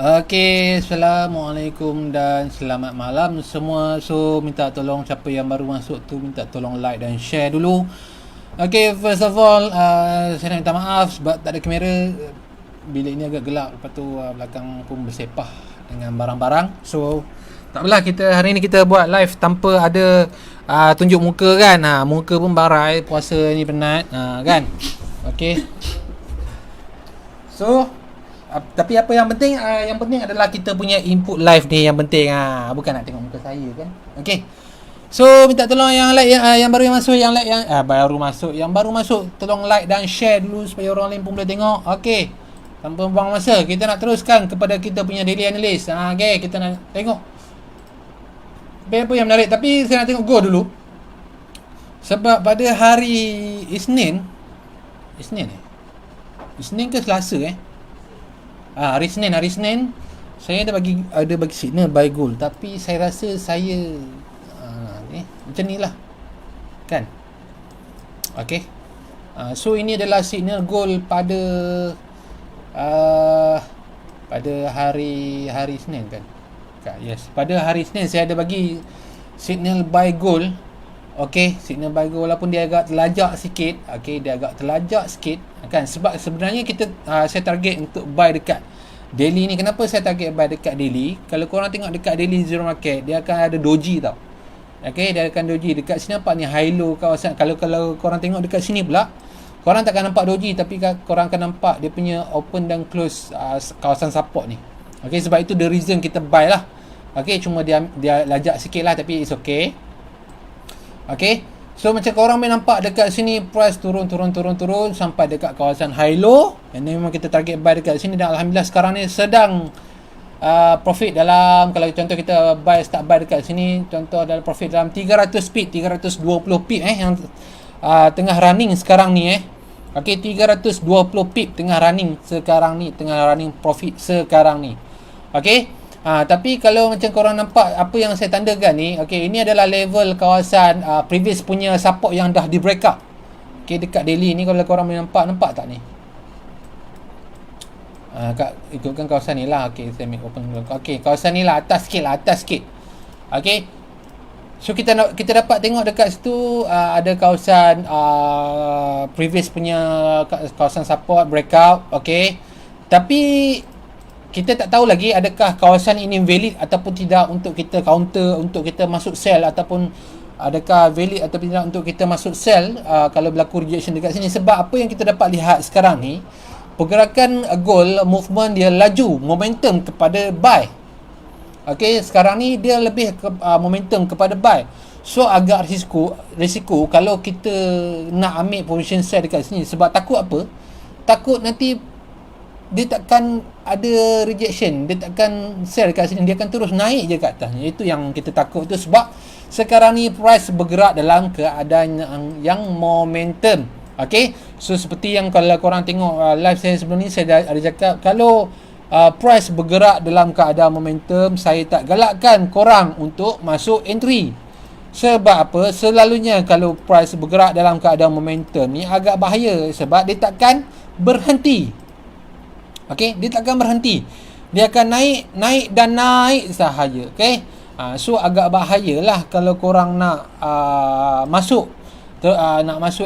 Okey, Assalamualaikum dan selamat malam semua. So, minta tolong siapa yang baru masuk tu minta tolong like dan share dulu. Okey, first of all, saya nak minta maaf sebab tak ada kamera. Bilik ni agak gelap, lepas tu belakang pun bersepah dengan barang-barang. So, tak apalah, hari ni kita buat live tanpa ada tunjuk muka kan. Muka pun barai, puasa ni penat, kan. Okey. So, tapi apa yang penting, yang penting adalah kita punya input live ni yang penting. Bukan nak tengok muka saya kan. Okey. So, minta tolong yang like, yang baru yang masuk, yang like yang baru masuk tolong like dan share dulu supaya orang lain pun boleh tengok. Okey. Tanpa buang masa, kita nak teruskan kepada kita punya daily analyst. Okey, kita nak tengok apa yang menarik, tapi saya nak tengok Go dulu. Sebab pada hari Isnin ke Selasa hari Isnin saya ada bagi signal buy gold, tapi saya rasa saya macam ni lah kan. Okey. So ini adalah signal gold pada hari Isnin kan. Yes, pada hari Isnin saya ada bagi signal buy gold. Okey, signal buy gold walaupun dia agak terlajak sikit. Okey, dia agak terlajak sikit kan, sebab sebenarnya saya target untuk buy dekat daily ni. Kenapa saya target buy dekat daily? Kalau korang tengok dekat daily zero market, dia akan ada doji tau. Okey, dia akan doji dekat sini. Nampak ni high low kawasan. Kalau korang tengok dekat sini pula, korang takkan nampak doji, tapi korang akan nampak dia punya open dan close kawasan support ni. Okey, sebab itu the reason kita buy lah. Okey, cuma dia lajak sikit lah, tapi it's okay. Okey, so macam korang boleh nampak dekat sini price turun sampai dekat kawasan high low, and then memang kita target buy dekat sini, dan Alhamdulillah sekarang ni sedang profit dalam, kalau contoh kita start buy dekat sini, contoh dalam profit dalam 300 pip, 320 pip yang tengah running sekarang ni Okey, 320 pip tengah running sekarang ni, tengah running profit sekarang ni. Okey. Tapi kalau macam korang nampak apa yang saya tandakan ni, okey, ini adalah level kawasan previous punya support yang dah di break up. Okey, dekat daily ni kalau korang boleh nampak tak ni? Ikutkan kawasan ni lah. Okey, saya make open dulu. Okey, kawasan ni lah, atas sikit. Okey. So kita dapat tengok dekat situ ada kawasan previous punya kawasan support breakout. Okey. Tapi kita tak tahu lagi adakah kawasan ini valid ataupun tidak untuk kita counter, untuk kita masuk sell, ataupun adakah valid atau tidak untuk kita masuk sell kalau berlaku rejection dekat sini. Sebab apa yang kita dapat lihat sekarang ni, pergerakan gold movement dia laju, momentum kepada buy. Okey, sekarang ni dia lebih momentum kepada buy. So agak risiko kalau kita nak ambil position sell dekat sini. Sebab takut apa? Takut nanti dia takkan ada rejection, dia takkan sell kat sini, dia akan terus naik je kat atas. Itu yang kita takut tu, sebab sekarang ni price bergerak dalam keadaan yang momentum. Okey, so seperti yang kalau korang tengok live saya sebelum ni, saya ada cakap kalau price bergerak dalam keadaan momentum, saya tak galakkan korang untuk masuk entry. Sebab apa? Selalunya kalau price bergerak dalam keadaan momentum ni agak bahaya, sebab dia takkan berhenti. Okey, dia takkan berhenti. Dia akan naik dan naik sahaja. Okey. So agak bahayalah kalau korang nak masuk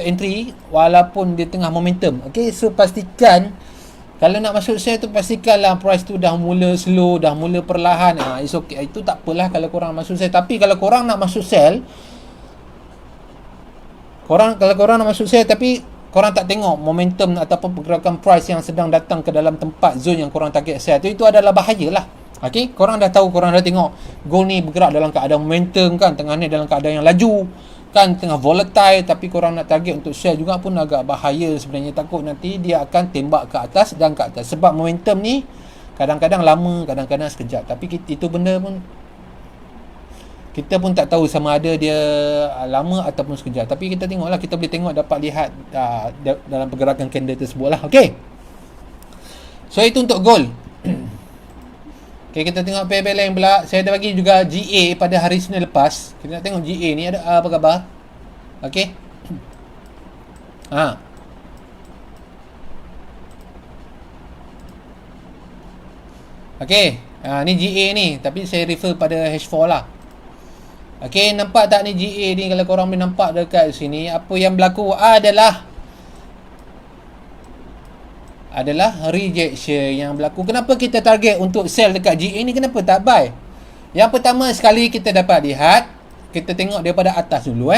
entry walaupun dia tengah momentum. Okey, so pastikan kalau nak masuk sell tu, pastikanlah price tu dah mula slow, dah mula perlahan. It's okay. Itu tak apalah kalau korang masuk sell. Tapi kalau korang nak masuk sell, tapi korang tak tengok momentum ataupun pergerakan price yang sedang datang ke dalam tempat zone yang korang target sell tu, itu adalah bahayalah. Okey, korang dah tahu, korang dah tengok gold ni bergerak dalam keadaan momentum kan, tengah ni dalam keadaan yang laju kan, tengah volatile, tapi korang nak target untuk sell juga pun agak bahaya sebenarnya. Takut nanti dia akan tembak ke atas dan ke atas, sebab momentum ni kadang-kadang lama, kadang-kadang sekejap. Tapi itu benda pun kita pun tak tahu sama ada dia lama ataupun sekejap. Tapi kita tengoklah, kita boleh tengok, dapat lihat dalam pergerakan candle tersebut lah. Okey, so itu untuk gold. Okey, kita tengok pair lain pula. Saya ada bagi juga GA pada hari Senin lepas. Kita nak tengok GA ni ada apa khabar. Okey. Okey, ni GA ni, tapi saya refer pada H4 lah. Okey, nampak tak ni GA ni? Kalau korang boleh nampak dekat sini, apa yang berlaku adalah rejection yang berlaku. Kenapa kita target untuk sell dekat GA ni? Kenapa tak buy? Yang pertama sekali kita dapat lihat, kita tengok daripada atas dulu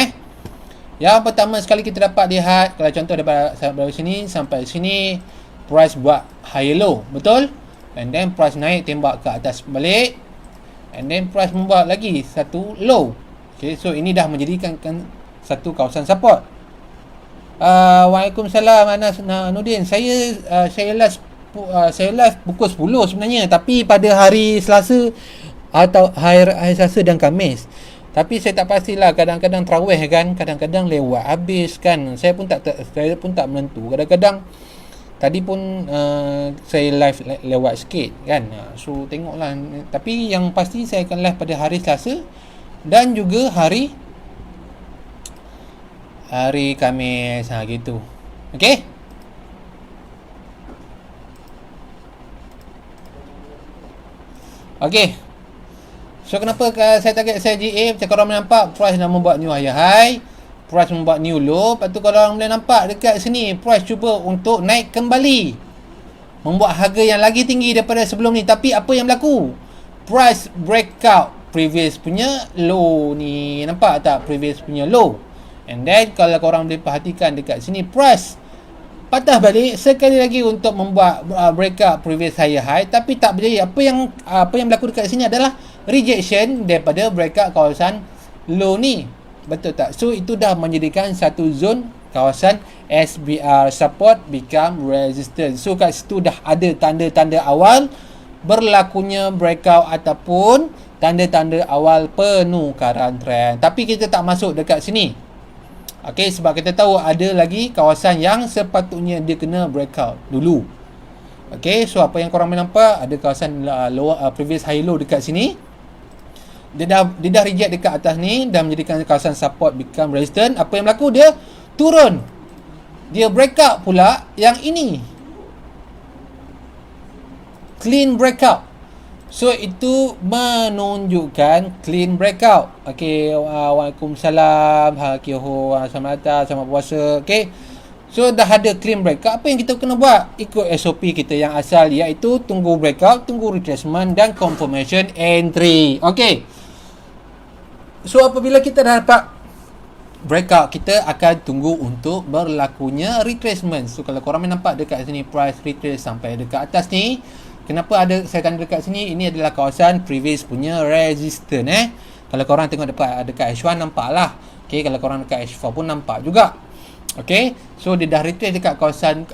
Yang pertama sekali kita dapat lihat, kalau contoh daripada sini sampai sini, price buat high low, betul? And then price naik tembak ke atas balik, and then price membuat lagi satu low. Okay, so ini dah menjadikan satu kawasan support. Waalaikumsalam Anas Nudin. Saya live pukul 10 sebenarnya, tapi pada hari Selasa atau hari Selasa dan Khamis. Tapi saya tak pastilah, kadang-kadang tarawih kan, kadang-kadang lewat habis kan. Saya pun tak menentu. Kadang-kadang tadi pun saya live lewat sikit kan. So tengoklah. Tapi yang pasti saya akan live pada hari Selasa dan juga hari Khamis gitu. Okey. Okey. So kenapa saya target GA? Macam korang boleh nampak, price dah membuat new high, price membuat new low. Lepas tu kalau korang boleh nampak dekat sini, price cuba untuk naik kembali, membuat harga yang lagi tinggi daripada sebelum ni. Tapi apa yang berlaku? Price breakout previous punya low ni. Nampak tak previous punya low? And then kalau korang boleh perhatikan dekat sini, price patah balik sekali lagi untuk membuat breakout previous high, tapi tak berjaya. Apa yang berlaku dekat sini adalah rejection daripada breakout kawasan low ni. Betul tak? So itu dah menjadikan satu zone kawasan SBR, support become resistance. So kat situ dah ada tanda-tanda awal berlakunya breakout ataupun tanda-tanda awal penukaran trend. Tapi kita tak masuk dekat sini. Okey, sebab kita tahu ada lagi kawasan yang sepatutnya dia kena breakout dulu. Okey, so apa yang korang boleh nampak, ada kawasan previous high low dekat sini. Dia dah reject dekat atas ni dan menjadikan kawasan support become resistance. Apa yang berlaku? Dia turun. Dia breakout pula yang ini. Clean breakout. So itu menunjukkan clean breakout. Okey, waalaikumsalam. Hakiho, selamat datang, selamat puasa. Okey. So dah ada clean breakout. Apa yang kita kena buat? Ikut SOP kita yang asal, iaitu tunggu breakout, tunggu retracement dan confirmation entry. Okey. So apabila kita dah dapat breakout, kita akan tunggu untuk berlakunya retracement. So kalau korang nampak dekat sini price retrace sampai dekat atas ni, kenapa ada saya tanda dekat sini? Ini adalah kawasan previous punya resistance Kalau korang tengok dekat H1 nampak lah. Okay, kalau korang dekat H4 pun nampak juga. Okay, so dia dah retrace dekat kawasan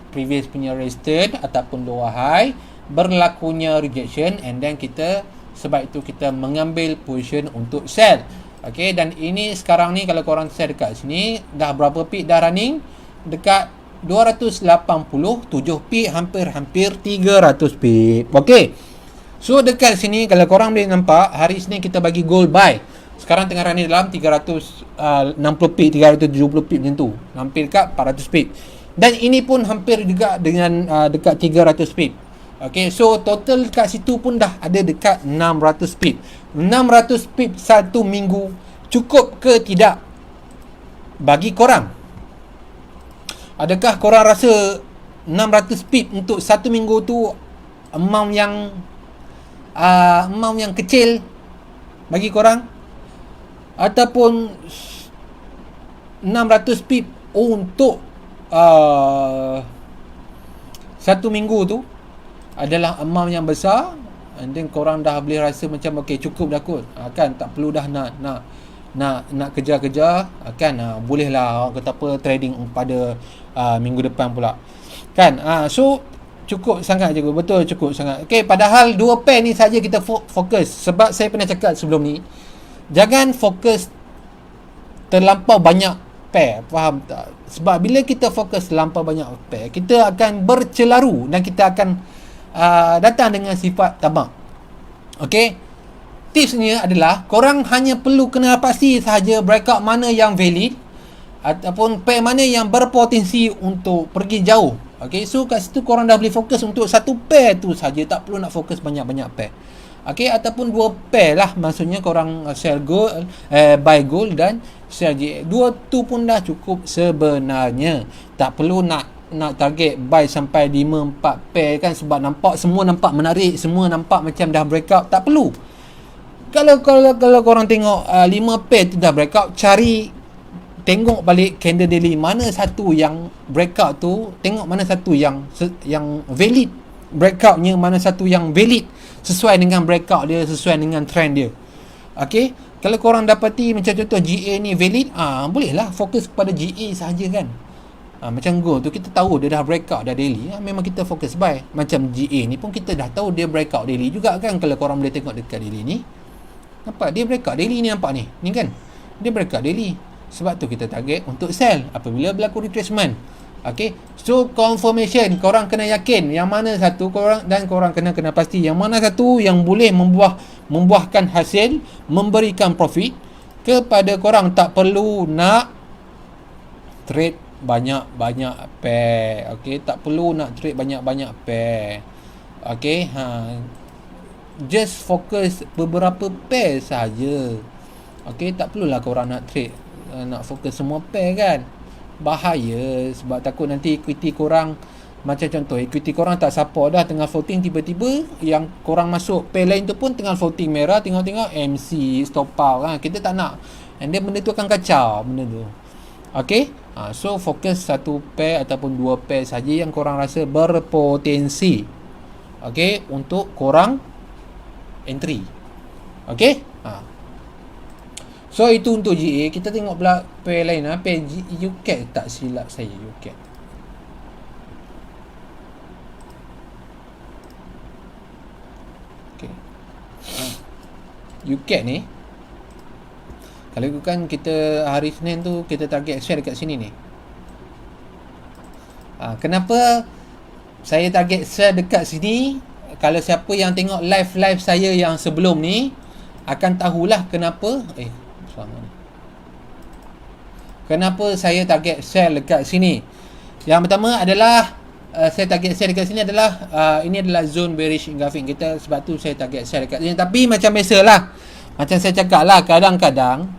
previous punya resistance ataupun lower high, berlakunya rejection, and then sebab itu kita mengambil position untuk sell. Okay, dan ini sekarang ni kalau korang sell dekat sini, dah berapa pip dah running? Dekat 287 pip, hampir 300 pip. Okey. So dekat sini kalau korang boleh nampak, hari Isnin kita bagi gold buy. Sekarang tengah running dalam 360 pip, 370 pip macam tu. Hampir dekat 400 pip. Dan ini pun hampir juga dengan dekat 300 pip. Okey, so total dekat situ pun dah ada dekat 600 pip. 600 pip satu minggu cukup ke tidak bagi korang? Adakah korang rasa 600 pip untuk satu minggu tu amount yang kecil bagi korang? Ataupun 600 pip untuk satu minggu tu adalah amount yang besar, and then korang dah boleh rasa macam okey, cukup dah kot, kan, tak perlu dah nak kejar-kejar, kan, bolehlah orang kata apa, trading pada minggu depan pula, kan. So cukup sangat je, betul, cukup sangat. Okey, padahal dua pair ni saja kita fokus. Sebab saya pernah cakap sebelum ni, jangan fokus terlampau banyak pair, faham tak? Sebab bila kita fokus terlampau banyak pair, kita akan bercelaru dan kita akan datang dengan sifat tamak. Okey, tipsnya adalah korang hanya perlu kena pasti sahaja breakout mana yang valid ataupun pair mana yang berpotensi untuk pergi jauh. Okay, so kat situ korang dah boleh fokus untuk satu pair tu saja, tak perlu nak fokus banyak-banyak pair. Okay, ataupun dua pair lah, maksudnya korang sell gold, buy gold dan sell GA. Dua tu pun dah cukup sebenarnya. Tak perlu nak target buy sampai 5-4 pair kan, sebab semua nampak menarik, semua nampak macam dah breakout. Tak perlu. Kalau korang tengok 5 pair tu dah breakout, tengok balik candle daily, mana satu yang breakout tu, tengok mana satu yang valid breakoutnya, mana satu yang valid sesuai dengan breakout dia, sesuai dengan trend dia. Okay, kalau korang dapati macam contoh GA ni valid, bolehlah fokus kepada GA sahaja kan. Macam gold tu kita tahu dia dah breakout dah daily, memang kita fokus buy. Macam GA ni pun kita dah tahu dia breakout daily juga kan. Kalau korang boleh tengok dekat daily ni, nampak dia breakout daily ni, nampak ni kan, dia breakout daily. Sebab tu kita target untuk sell apabila berlaku retracement. Okay, so confirmation, korang kena yakin yang mana satu korang, dan korang kena pasti yang mana satu yang boleh membuahkan hasil, memberikan profit kepada korang. Tak perlu nak trade banyak-banyak pair. Okay, tak perlu nak trade banyak-banyak pair. Okay, just fokus beberapa pair saja. Okay, tak perlulah korang nak trade, nak fokus semua pair kan. Bahaya, sebab takut nanti equity korang, macam contoh equity korang tak support dah, tengah floating, tiba-tiba yang korang masuk pair lain tu pun tengah floating merah, tengok-tengok MC stop out kan. Kita tak nak, and then benda tu akan kacau benda tu. Okay, so fokus satu pair ataupun dua pair saja yang korang rasa berpotensi, okay, untuk korang entry. Okay, so itu untuk GA. Kita tengok pula pair lain, pair UCAT, tak silap saya UCAT. Okay, UCAT ni, kalau kan kita hari Senin tu kita target share dekat sini ni. Kenapa saya target share dekat sini? Kalau siapa yang tengok live saya yang sebelum ni akan tahulah kenapa kenapa saya target sell dekat sini. Yang pertama adalah saya target sell dekat sini adalah ini adalah zone bearish engulfing kita, sebab tu saya target sell dekat sini. Tapi macam biasalah, macam saya cakap lah, kadang-kadang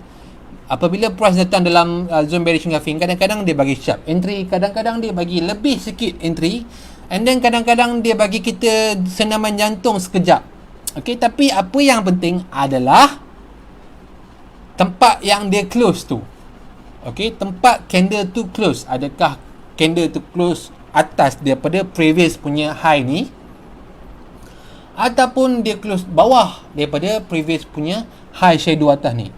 apabila price datang dalam zone bearish engulfing, kadang-kadang dia bagi sharp entry, kadang-kadang dia bagi lebih sikit entry, and then kadang-kadang dia bagi kita senaman jantung sekejap. Okay, tapi apa yang penting adalah tempat yang dia close tu. Okay, tempat candle tu close, adakah candle tu close atas daripada previous punya high ni, ataupun dia close bawah daripada previous punya high shadow atas ni.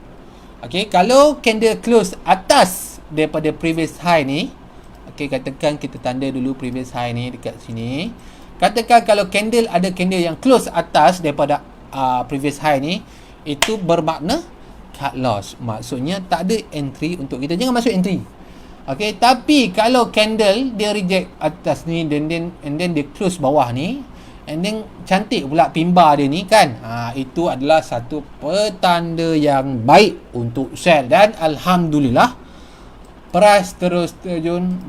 Okay, kalau candle close atas daripada previous high ni, okay, katakan kita tanda dulu previous high ni dekat sini. Katakan kalau ada candle yang close atas daripada previous high ni, itu bermakna cut loss. Maksudnya tak ada entry untuk kita, jangan masuk entry. Okay, tapi kalau candle dia reject atas ni, and then dia close bawah ni, and then cantik pula pimba dia ni kan, itu adalah satu petanda yang baik untuk sell. Dan alhamdulillah price terus terjun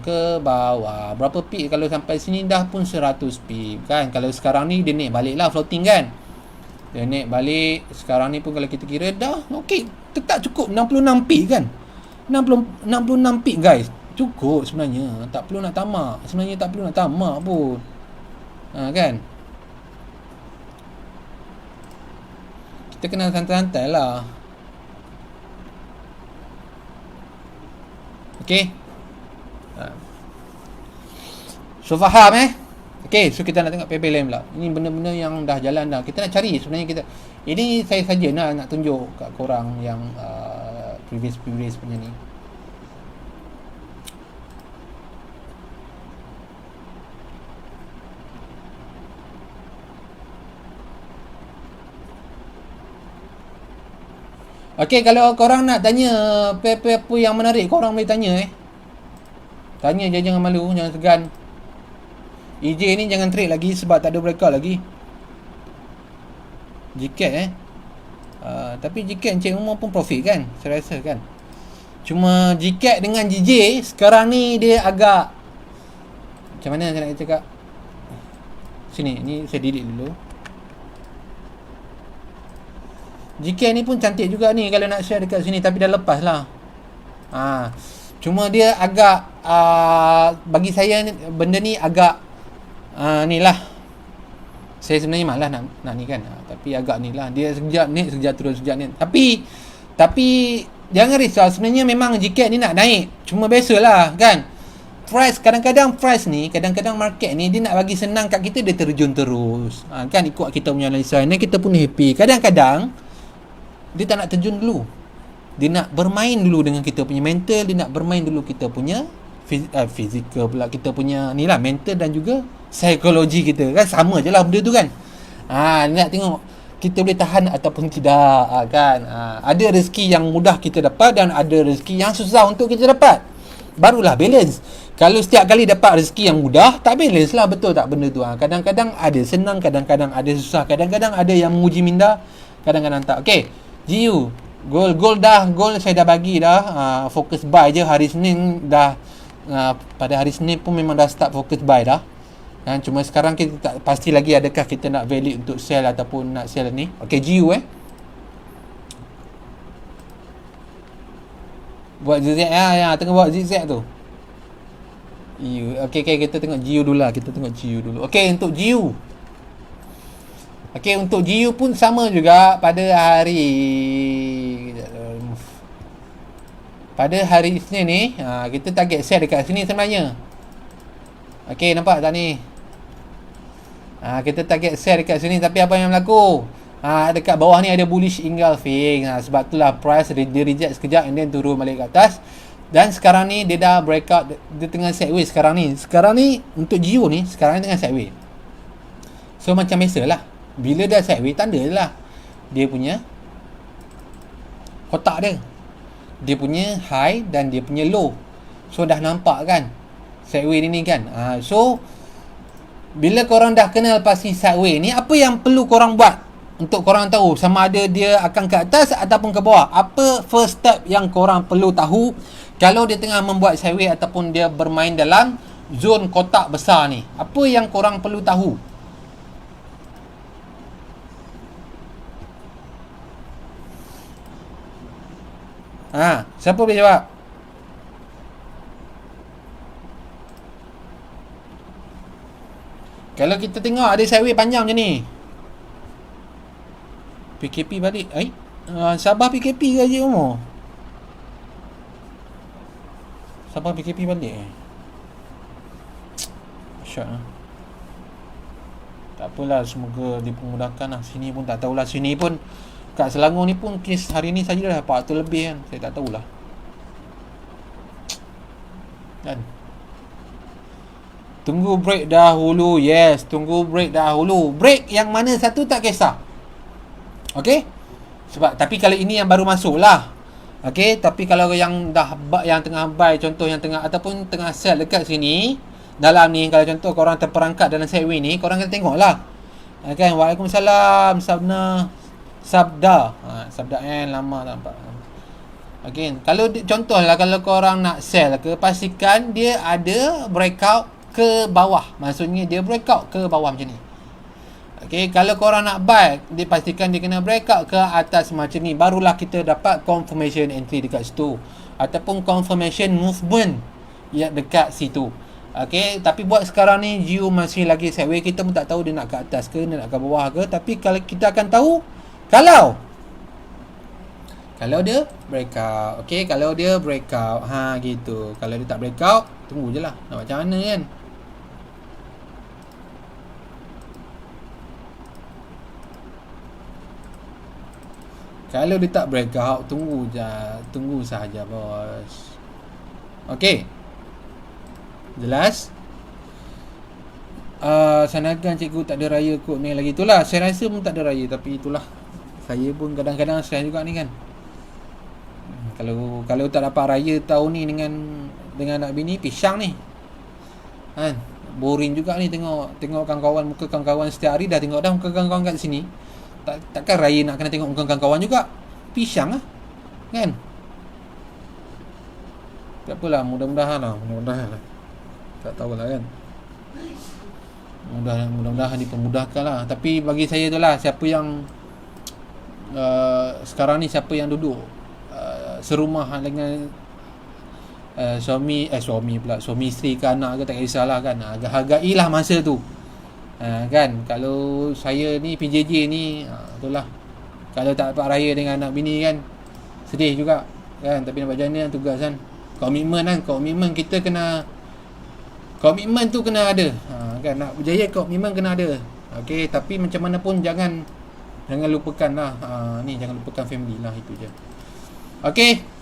ke bawah. Berapa pip kalau sampai sini? Dah pun 100 pip kan. Kalau sekarang ni dia naik balik lah floating kan, dia naik balik. Sekarang ni pun kalau kita kira dah okey, tetap cukup 66 pip kan. 66 pip guys, cukup sebenarnya. Tak perlu nak tamak, sebenarnya tak perlu nak tamak pun, kan. Kita kena santai-santai lah. Okay, so faham Okay, so kita nak tengok paper lain pula. Ini benda-benda yang dah jalan dah, kita nak cari sebenarnya. Ini saya saja nak tunjuk kat korang yang previous punya ni. Okay, kalau korang nak tanya apa yang menarik, korang boleh tanya tanya je, jangan malu, jangan segan. EJ ni jangan trade lagi sebab tak ada breakout lagi. GCAT tapi GCAT Encik Umar pun profit kan, saya rasa kan. Cuma GCAT dengan GJ sekarang ni dia agak Macam mana saya nak cakap? Sini, ni saya delete dulu. GK ni pun cantik juga ni kalau nak share dekat sini, tapi dah lepas lah. Cuma dia agak bagi saya benda ni agak ni lah. Saya sebenarnya malas nak ni kan. Tapi agak ni lah. Dia sekejap ni, sekejap turun, sekejap ni. Tapi jangan risau. Sebenarnya memang GK ni nak naik. Cuma biasalah kan. Price, kadang-kadang price ni, kadang-kadang market ni dia nak bagi senang kat kita, dia terjun terus. Kan ikut kita punya analisa. Dan kita pun happy. Kadang-kadang dia tak nak terjun dulu. Dia nak bermain dulu dengan kita punya mental. Dia nak bermain dulu kita punya fizikal pula, kita punya ni lah, mental dan juga psikologi kita. Kan sama je lah benda tu kan. Dia nak tengok kita boleh tahan ataupun tidak kan. Ada rezeki yang mudah kita dapat dan ada rezeki yang susah untuk kita dapat. Barulah balance. Kalau setiap kali dapat rezeki yang mudah, tak balance lah, betul tak benda tu. Kadang-kadang ada senang, kadang-kadang ada susah, kadang-kadang ada yang menguji minda, kadang-kadang tak. Okay, GU Gold dah, gold saya dah bagi dah. Fokus buy je hari Senin dah. Pada hari Senin pun memang dah start fokus buy dah. Cuma sekarang kita tak pasti lagi adakah kita nak valid untuk sell ataupun nak sell ni. Okay, GU buat zigzag tengah buat zigzag tu. Okay, kita tengok GU dulu lah. Kita tengok GU dulu. Okay, untuk GU. Okay, untuk GU pun sama juga pada hari Isnin ni. Kita target sell dekat sini sebenarnya. Okay, nampak tak ni? Kita target sell dekat sini, tapi apa yang berlaku? Dekat bawah ni ada bullish engulfing. Sebab itulah price dia reject sekejap and then turun balik ke atas. Dan sekarang ni dia dah breakout, dia tengah sideways sekarang ni. Sekarang ni untuk GU ni sekarang ni tengah sideways. So macam biasalah, bila dah sideways tanda je lah dia punya kotak dia. Dia punya high dan dia punya low. So dah nampak kan sideways ni kan. So bila korang dah kenal pasti sideways ni, apa yang perlu korang buat untuk korang tahu sama ada dia akan ke atas ataupun ke bawah? Apa first step yang korang perlu tahu kalau dia tengah membuat sideways ataupun dia bermain dalam zon kotak besar ni? Apa yang korang perlu tahu? Siapa boleh jawab? Kalau kita tengok ada sideways panjang macam ni, PKP balik. Sabah PKP ke je umur? Sabah PKP balik Syat lah. Tak apalah, semoga dipermudahkan lah. Sini pun tak tahulah. Sini pun kat Selangor ni pun kes hari ni saja dah 400 lebih kan. Saya tak tahulah kan. Tunggu break dahulu. Yes, tunggu break dahulu. Break yang mana satu tak kisah. Okay. Sebab tapi kalau ini yang baru masuk lah. Okay. Tapi kalau yang dah yang tengah buy, contoh yang tengah ataupun tengah sell dekat sini dalam ni, kalau contoh korang terperangkap dalam sideways ni, korang kena tengok lah. Okay. Waalaikumsalam Sabda lama tak nampak. Okay. Kalau contohlah kalau korang nak sell ke, pastikan dia ada breakout ke bawah. Maksudnya dia breakout ke bawah macam ni. Okay, kalau korang nak buy, dia pastikan dia kena breakout ke atas macam ni. Barulah kita dapat confirmation entry dekat situ ataupun confirmation movement yang dekat situ. Okay, tapi buat sekarang ni GU masih lagi sideways. Kita pun tak tahu dia nak ke atas ke, dia nak ke bawah ke. Tapi kalau kita akan tahu kalau dia breakout. Okay, kalau dia breakout gitu. Kalau dia tak breakout, tunggu je lah nak macam mana kan. Kalau dia tak breakout, tunggu sahaja bos. Okay, jelas? Sanakan cikgu tak ada raya kot ni lagi. Itulah, saya rasa pun tak ada raya. Tapi itulah, saya pun kadang-kadang stress juga ni kan. Kalau tak dapat raya tahun ni dengan anak bini, pisang ni kan. Boring juga ni tengok kawan-kawan, muka kawan-kawan setiap hari. Dah tengok dah muka kawan-kawan kat sini. Takkan raya nak kena tengok muka kawan-kawan juga. Pisang lah kan. Tak apalah, mudah-mudahan lah. Tak tahulah kan. Mudah-mudahan dipermudahkan lah. Tapi bagi saya tu lah, siapa yang sekarang ni siapa yang duduk serumah dengan suami isteri ke anak ke, tak kisahlah kan, hargailah masa tu. Kan, kalau saya ni PJJ ni, itulah, kalau tak dapat raya dengan anak bini kan, sedih juga kan. Tapi nak buat macam mana, tugas kan, komitmen kita kena, komitmen tu kena ada, kan, nak berjaya komitmen kena ada. Okey, tapi macam mana pun jangan lupakan lah, ni jangan lupakan family lah, itu je. Okey.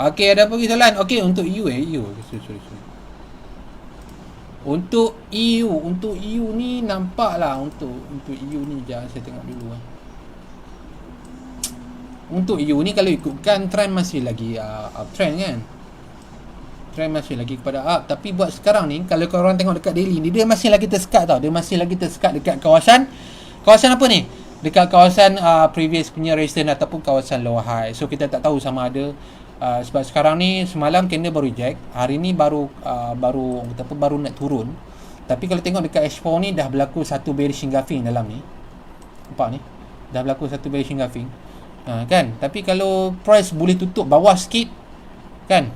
Okey, ada apa lagi soalan? Okey, untuk EU sorry. Untuk EU ni nampaklah, untuk EU ni jangan saya tengok dulu lah. Untuk EU ni kalau ikutkan trend masih lagi uptrend kan. Trend masih lagi kepada up. Tapi buat sekarang ni, kalau korang tengok dekat daily ni, dia masih lagi tersekat tau. Dia masih lagi tersekat dekat kawasan apa ni? Dekat kawasan previous punya resistance ataupun kawasan lower high. So kita tak tahu sama ada sebab sekarang ni semalam candle baru reject, hari ni baru nak turun. Tapi kalau tengok dekat H4 ni dah berlaku satu bearish engulfing dalam ni. Nampak ni? Dah berlaku satu bearish engulfing. Kan? Tapi kalau price boleh tutup bawah sikit kan?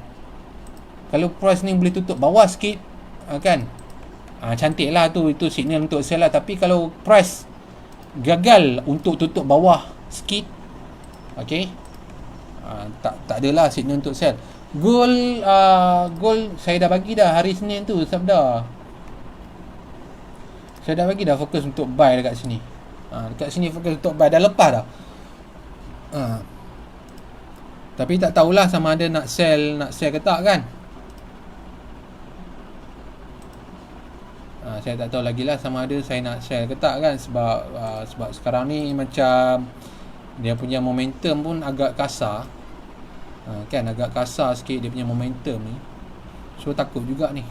Kalau price ni boleh tutup bawah sikit kan? Cantik lah tu, itu signal untuk sell lah. Tapi kalau price gagal untuk tutup bawah sikit, okey, tak adalah signal untuk sell. Gold saya dah bagi dah hari Senin tu sabda. Saya dah bagi dah fokus untuk buy dekat sini. Dekat sini fokus untuk buy dah lepas dah. Tapi tak tahulah sama ada nak sell ke tak kan. Saya tak tahu lagi lah sama ada saya nak sell ke tak kan. Sebab sekarang ni macam dia punya momentum pun agak kasar. Kan, agak kasar sikit dia punya momentum ni. So takut juga ni.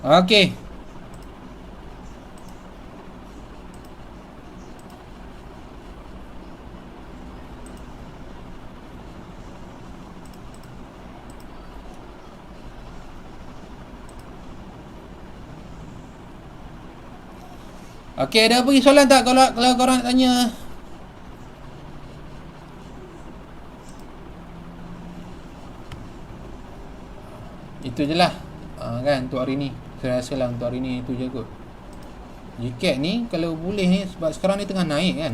Okey. Okey, ada apa lagi soalan tak kalau korang nak tanya? Itu je lah. Kan, untuk hari ni saya rasa lah untuk hari ni itu je kot. JKEX ni kalau boleh ni, sebab sekarang ni tengah naik kan,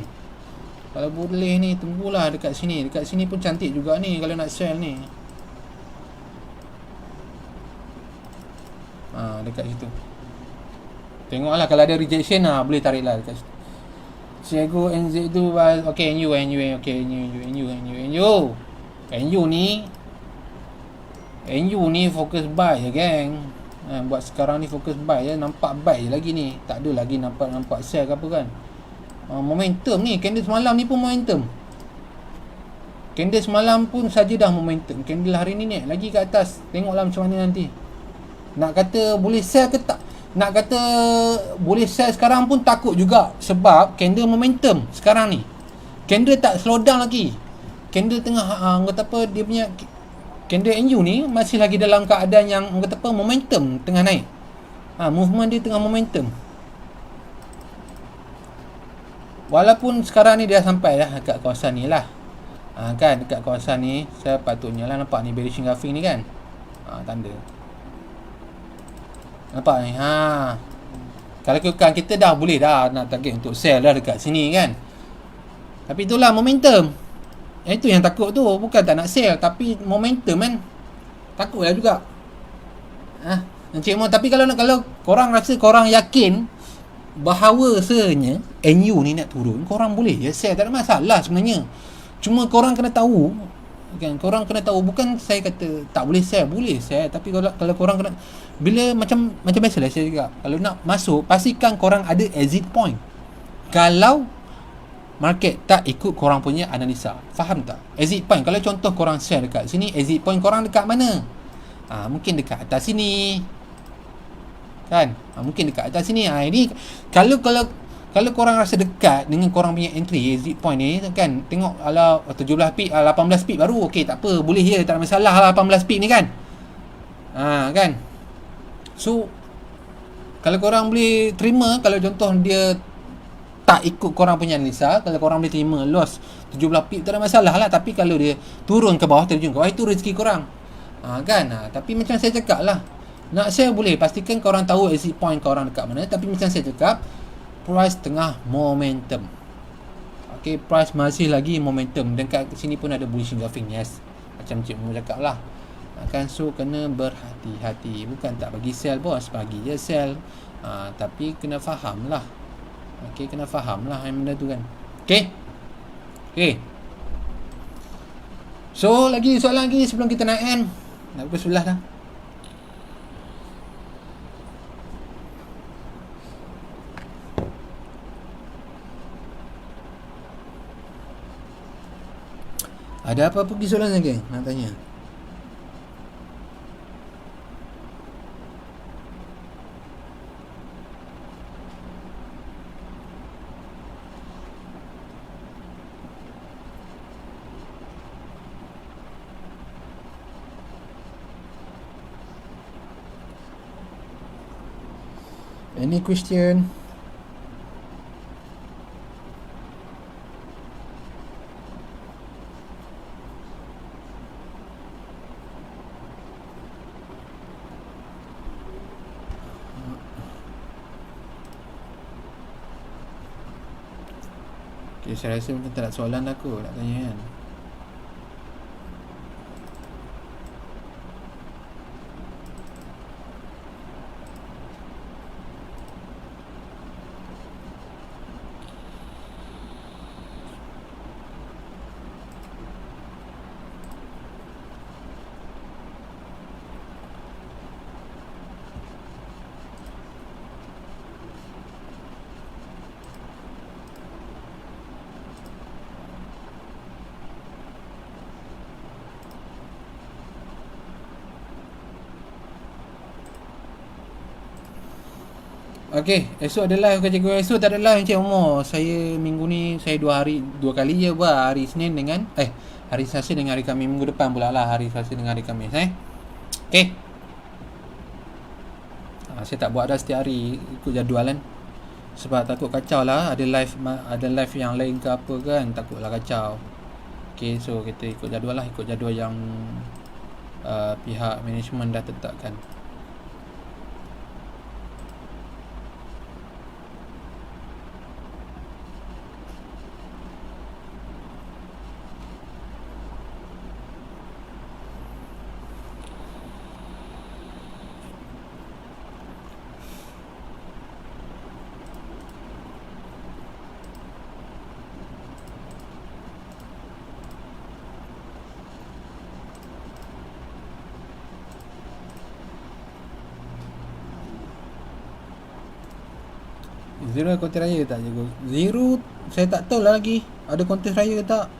kalau boleh ni tunggulah dekat sini. Dekat sini pun cantik juga ni kalau nak sell ni. Dekat situ tengoklah, kalau ada rejection boleh tarik lah dekat situ. Ciego NZ tu okey, NU okey, NU ni fokus buy je geng. Buat sekarang ni fokus buy je, nampak buy je lagi ni. Tak ada lagi nampak sell ke apa kan. Momentum ni, candle semalam ni pun momentum. Candle semalam pun saja dah momentum. Candle hari ni naik lagi ke atas. Tengoklah macam mana nanti. Nak kata boleh sell ke tak? Nak kata boleh sell sekarang pun takut juga. Sebab candle momentum sekarang ni. Candle tak slow down lagi. Candle tengah kata apa, dia punya candle NU ni masih lagi dalam keadaan yang kata apa, momentum tengah naik. Movement dia tengah momentum. Walaupun sekarang ni dia sampai dah dekat kawasan ni lah. Kan, dekat kawasan ni saya patutnya lah nampak ni bearish engulfing ni kan. Tanda. Nampak ni. Kalau kita dah boleh dah nak target untuk sell dah dekat sini kan. Tapi itulah momentum. Itu yang takut tu, bukan tak nak sell, tapi momentum kan. Takutlah juga. Encik Mo, tapi kalau korang rasa korang yakin bahawasanya NU ni nak turun, korang boleh je sell, tak ada masalah sebenarnya. Cuma korang kena tahu kan, korang kena tahu, bukan saya kata tak boleh sell, boleh sell, tapi kalau korang kena, bila macam biasalah saya juga, kalau nak masuk pastikan korang ada exit point. Kalau market tak ikut korang punya analisa. Faham tak? Exit point, kalau contoh korang share dekat sini, exit point korang dekat mana? Mungkin dekat atas sini kan, mungkin dekat atas sini. Ini kalau korang rasa dekat dengan korang punya entry exit point ni kan, tengok ala 17 pip, 18 pip baru, okey tak apa, boleh je, tak ada masalah lah 18 pip ni kan. Kan. So kalau korang boleh terima, kalau contoh dia tak ikut korang punya analisa, kalau korang boleh terima loss 17 pip, tak ada masalah lah. Tapi kalau dia turun ke bawah, terjun ke bawah, itu rezeki korang. Kan. Tapi macam saya cakap lah, nak share boleh, pastikan korang tahu exit point korang dekat mana. Tapi macam saya cakap, price tengah momentum. Okay, price masih lagi momentum. Dan kat sini pun ada bullish engulfing, yes, macam Cik Mu cakap lah. Kan, so kena berhati-hati. Bukan tak bagi sell bos, bagi je sell. Tapi kena faham lah. Okay, kena faham lah yang benda tu kan. Okay. So lagi soalan lagi sebelum kita nak end. Nak pukul 11 dah. Ada apa pergi soalan lagi nak tanya? Any question? Okay, saya rasa macam tak ada soalan aku nak tanya kan. Okey, esok ada live ke cikgu? Esok tak ada live Encik Umar. Saya minggu ni saya dua kali je buat, hari Senin dengan hari Selasa dengan hari Khamis. Minggu depan pula lah hari Selasa dengan hari Khamis Okey. Saya tak buat dah setiap hari ikut jadual kan. Sebab takut kacau lah, ada live yang lain ke apa kan, takutlah kacau. Okey, so kita ikut jadual lah, ikut jadual yang pihak management dah tetapkan. Zero kontes raya tak cikgu? Zero saya tak tahu lah lagi ada kontes raya ke tak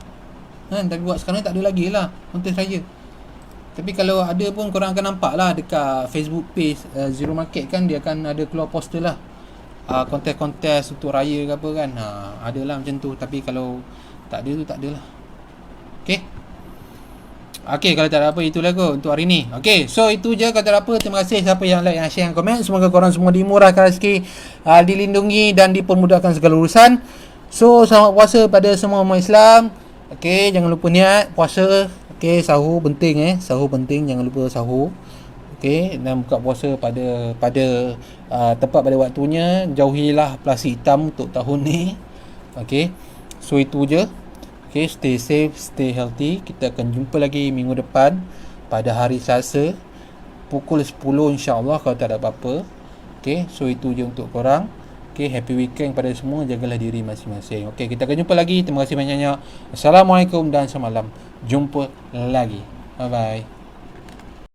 kan. Tapi buat sekarang tak ada lagi lah kontes raya. Tapi kalau ada pun korang akan nampak lah dekat Facebook page Zero Market kan, dia akan ada keluar poster lah kontes-kontes untuk raya ke apa kan. Ada lah macam tu. Tapi kalau tak ada tu tak ada lah. Okay, kalau tak ada apa, itulah kot untuk hari ni. Okay, so itu je. Kalau tak ada apa, terima kasih siapa yang like, yang share, yang komen. Semoga korang semua dimurahkan rezeki, dilindungi dan dipermudahkan segala urusan. So, selamat puasa pada semua umat Islam. Okay, jangan lupa niat puasa. Okay, sahur penting sahur penting, jangan lupa sahur. Okay, dan buka puasa pada tepat pada waktunya. Jauhilah plastik hitam untuk tahun ni. Okay, so itu je. Okay, stay safe, stay healthy. Kita akan jumpa lagi minggu depan pada hari Selasa pukul 10 insya-Allah kalau tak ada apa-apa. Okay, so itu je untuk korang. Okay, happy weekend pada semua. Jagalah diri masing-masing. Okay, kita akan jumpa lagi. Terima kasih banyak-banyak. Assalamualaikum dan semalam. Jumpa lagi. Bye-bye.